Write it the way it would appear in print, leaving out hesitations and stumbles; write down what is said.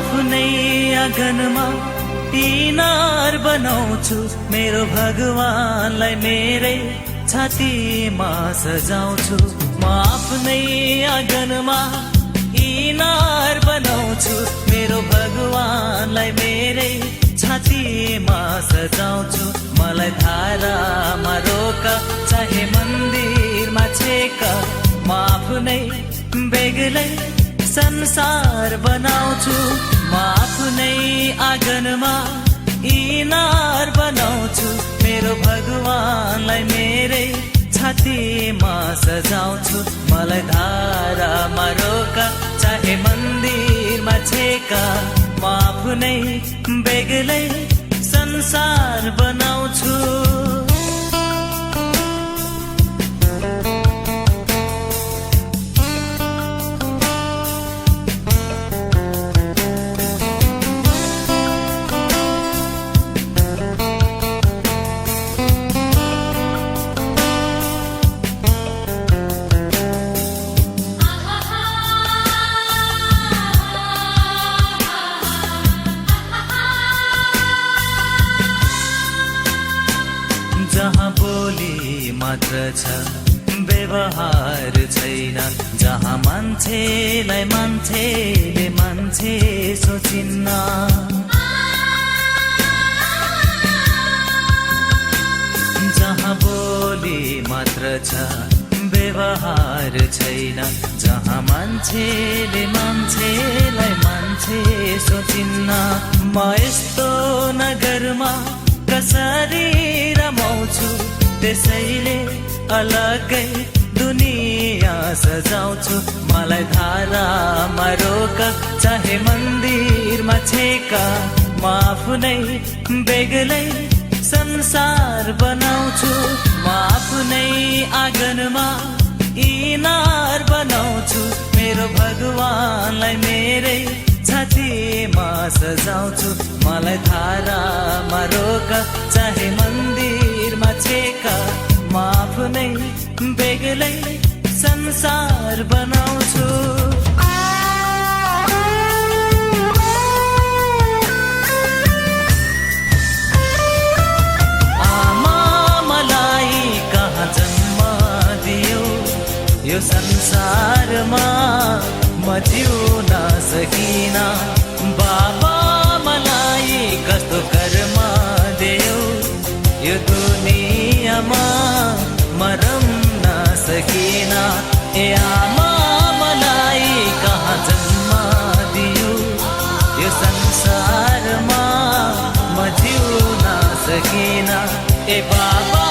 आफ्नै आँगनमा इनार बनाउँछु, मेरो भगवानलाई मेरै छातीमा सजाउँछु। म आफ्नै आँगनमा इनार बनाउँछु, मेरो भगवानलाई मेरै छातीमा सजाउँछु। मलाई धारामा रोक चाहे मन्दिरमा छेक, म आफ्नै बेग्लै संसार बनाउँछु। म आफ्नै आँगनमा इनार बनाउँछु, मेरो भगवानलाई मेरै छातीमा सजाउँछु। मलाई धारामा रोक चाहे मन्दिरमा छेक, म आफ्नै बेग्लै संसार बनाउँछु। जहाँ बोली मात्र छ व्यवहार छैन, जहाँ मान्छेलाई मान्छेले मान्छे सोचिन्न, जहाँ बोली मात्र छ व्यवहार छैन, जहाँ मान्छेले मान्छेलाई मान्छे सोचिन्न। म यस्तो नगरमा कसरी रमाउँछु, त्यसैले अलगै दुनियाँ सजाउँछु। मलाई धारामा रोक चाहे मन्दिरमा छेक, म आफ्नै बेग्लै संसार बनाउँछु। म आफ्नै आँगनमा इनार बनाउँछु, मेरो भगवानलाई मेरै छातीमा सजाउँछु। मलाई धारामा रोक चाहे मन्दिरमा छेक, म आफ्नै बेग्लै संसार बनाउँछु। आमा मलाई कहाँ जन्म दियो, यो संसारमा म जिउन सकिन। बाबा मलाई कस्तो कर्म देऊ, यो दुनियाँमा म रम्न सकिन। ए आमा मलाई कहाँ जन्म दियो, यो संसारमा म जिउन सकिन। ए बाबा